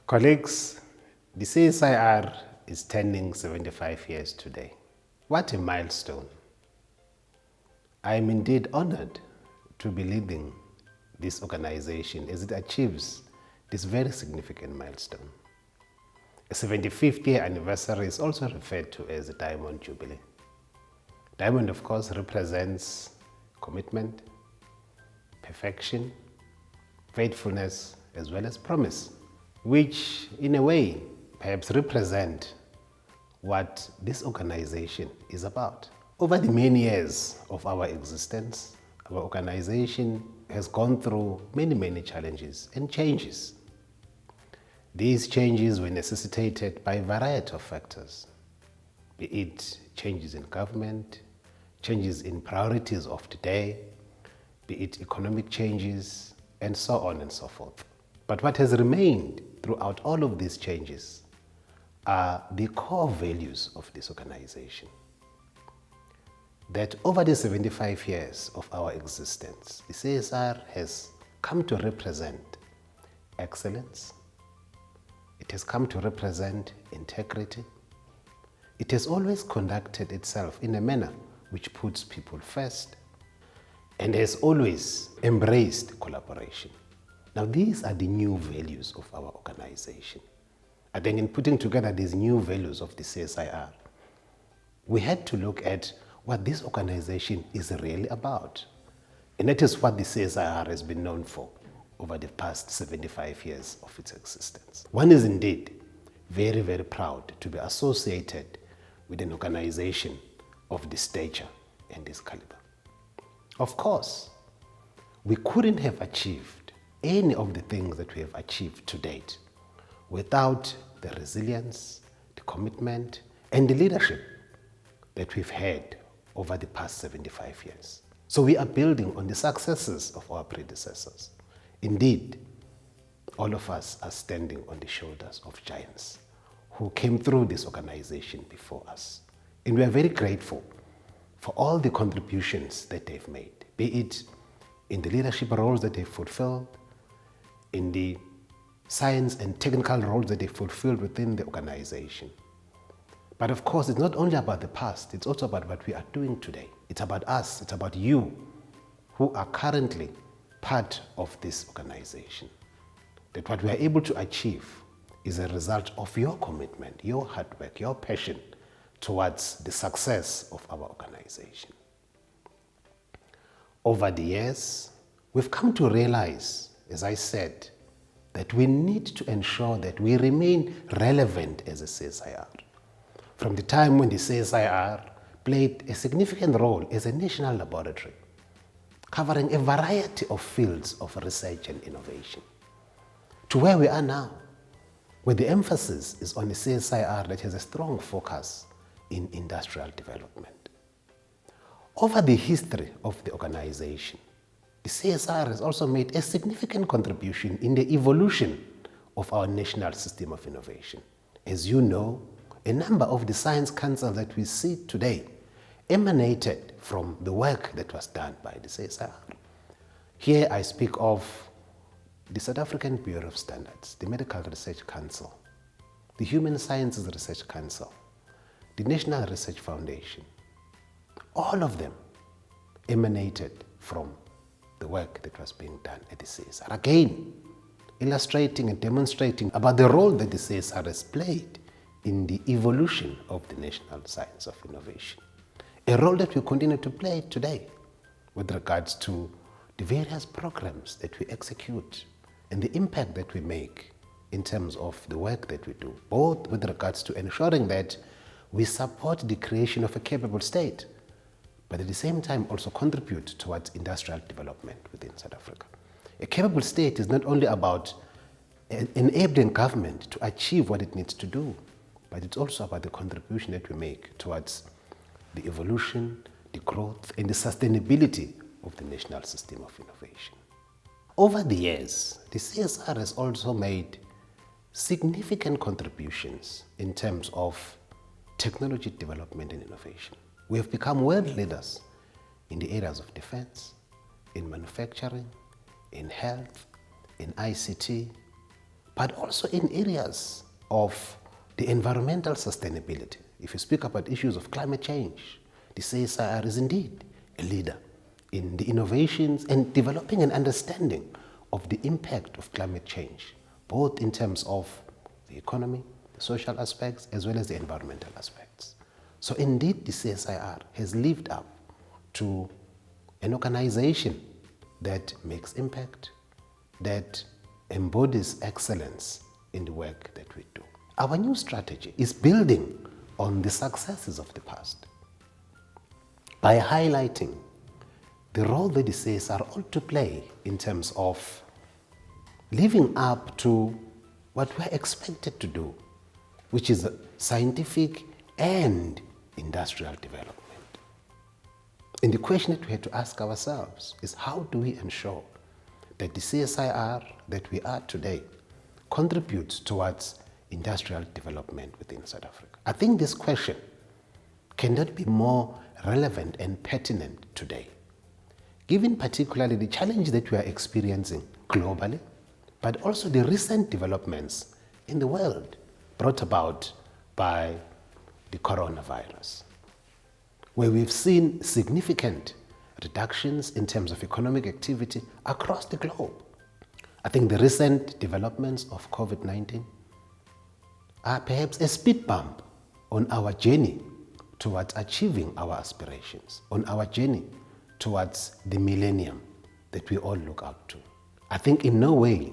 Colleagues, the CSIR is turning 75 years today. What a milestone. I am indeed honored to be leading this organization as it achieves this very significant milestone. A 75th year anniversary is also referred to as a Diamond Jubilee. Diamond, of course, represents commitment, perfection, faithfulness, as well as promise, which in a way perhaps represent what this organization is about. Over the many years of our existence, our organization has gone through many challenges and changes. These changes were necessitated by a variety of factors, be it changes in government, changes in priorities of today, be it economic changes, and so on and so forth. But what has remained throughout all of these changes are the core values of this organization. That over the 75 years of our existence, the CSIR has come to represent excellence. It has come to represent integrity. It has always conducted itself in a manner which puts people first and has always embraced collaboration. Now, these are the new values of our organization. I think in putting together these new values of the CSIR, we had to look at what this organization is really about. And that is what the CSIR has been known for over the past 75 years of its existence. One is indeed very proud to be associated with an organization of this stature and this caliber. Of course, we couldn't have achieved any of the things that we have achieved to date without the resilience, the commitment, and the leadership that we've had over the past 75 years. So we are building on the successes of our predecessors. Indeed, all of us are standing on the shoulders of giants who came through this organization before us. And we are very grateful for all the contributions that they've made, be it in the leadership roles that they've fulfilled, in the science and technical roles that they fulfilled within the organization. But of course, it's not only about the past, it's also about what we are doing today. It's about us, it's about you who are currently part of this organization. That what we are able to achieve is a result of your commitment, your hard work, your passion towards the success of our organization. Over the years, we've come to realize, as I said, that we need to ensure that we remain relevant as a CSIR. From the time when the CSIR played a significant role as a national laboratory, covering a variety of fields of research and innovation, to where we are now, where the emphasis is on the CSIR that has a strong focus in industrial development. Over the history of the organization, the CSIR has also made a significant contribution in the evolution of our national system of innovation. As you know, a number of the science councils that we see today emanated from the work that was done by the CSIR. Here I speak of the South African Bureau of Standards, the Medical Research Council, the Human Sciences Research Council, the National Research Foundation. All of them emanated from the work that was being done at the CSIR. Again, illustrating and demonstrating about the role that the CSIR has played in the evolution of the national science of innovation. A role that we continue to play today with regards to the various programs that we execute and the impact that we make in terms of the work that we do, both with regards to ensuring that we support the creation of a capable state, but at the same time also contribute towards industrial development within South Africa. A capable state is not only about enabling government to achieve what it needs to do, but it's also about the contribution that we make towards the evolution, the growth, and the sustainability of the national system of innovation. Over the years, the CSIR has also made significant contributions in terms of technology development and innovation. We have become world leaders in the areas of defense, in manufacturing, in health, in ICT, but also in areas of the environmental sustainability. If you speak about issues of climate change, the CSIR is indeed a leader in the innovations and developing an understanding of the impact of climate change, both in terms of the economy, the social aspects, as well as the environmental aspects. So indeed, the CSIR has lived up to an organization that makes impact, that embodies excellence in the work that we do. Our new strategy is building on the successes of the past by highlighting the role that the CSIR ought to play in terms of living up to what we're expected to do, which is scientific and industrial development. And the question that we have to ask ourselves is, how do we ensure that the CSIR that we are today contributes towards industrial development within South Africa? I think this question cannot be more relevant and pertinent today, given particularly the challenge that we are experiencing globally, but also the recent developments in the world brought about by the coronavirus, where we've seen significant reductions in terms of economic activity across the globe. I think the recent developments of COVID-19 are perhaps a speed bump on our journey towards achieving our aspirations, on our journey towards the millennium that we all look up to. I think in no way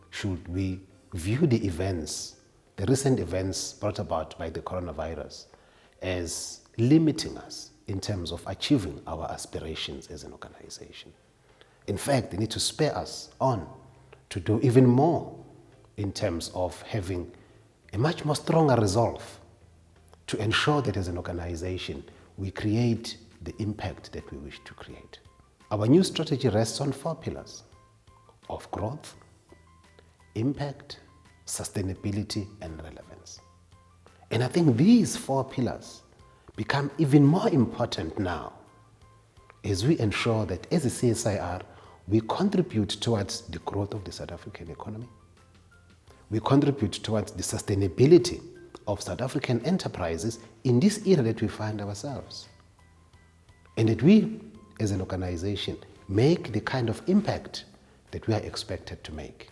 should we view the events, the recent events brought about by the coronavirus, as limiting us in terms of achieving our aspirations as an organization. In fact, they need to spur us on to do even more in terms of having a much more stronger resolve to ensure that as an organization we create the impact that we wish to create. Our new strategy rests on 4 pillars of growth, impact, sustainability, and relevance. And I think these 4 pillars become even more important now as we ensure that as a CSIR, we contribute towards the growth of the South African economy. We contribute towards the sustainability of South African enterprises in this era that we find ourselves. And that we, as an organization, make the kind of impact that we are expected to make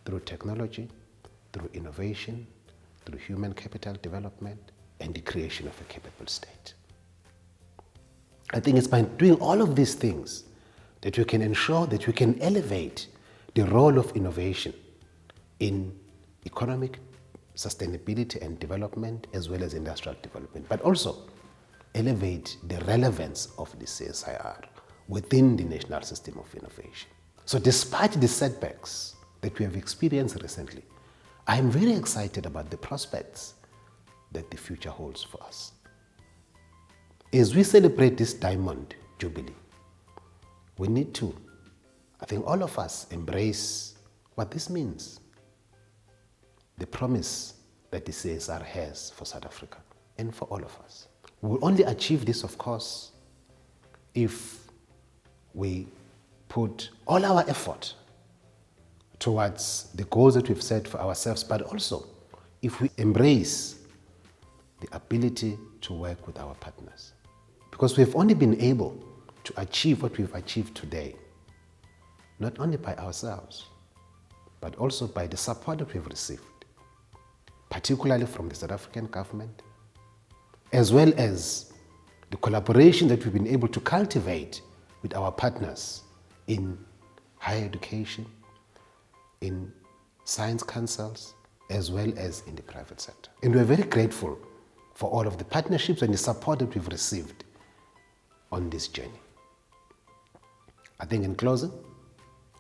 through technology, through innovation, through human capital development, and the creation of a capable state. I think it's by doing all of these things that we can ensure that we can elevate the role of innovation in economic sustainability and development, as well as industrial development, but also elevate the relevance of the CSIR within the national system of innovation. So despite the setbacks that we have experienced recently, I am very excited about the prospects that the future holds for us. As we celebrate this Diamond Jubilee, we need to, I think all of us, embrace what this means. The promise that the CSIR has for South Africa and for all of us. We will only achieve this, of course, if we put all our effort towards the goals that we've set for ourselves, but also if we embrace the ability to work with our partners. Because we've only been able to achieve what we've achieved today, not only by ourselves, but also by the support that we've received, particularly from the South African government, as well as the collaboration that we've been able to cultivate with our partners in higher education, in science councils, as well as in the private sector. And we're very grateful for all of the partnerships and the support that we've received on this journey. I think in closing,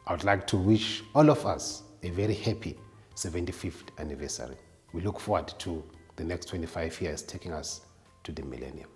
I would like to wish all of us a very happy 75th anniversary. We look forward to the next 25 years taking us to the millennium.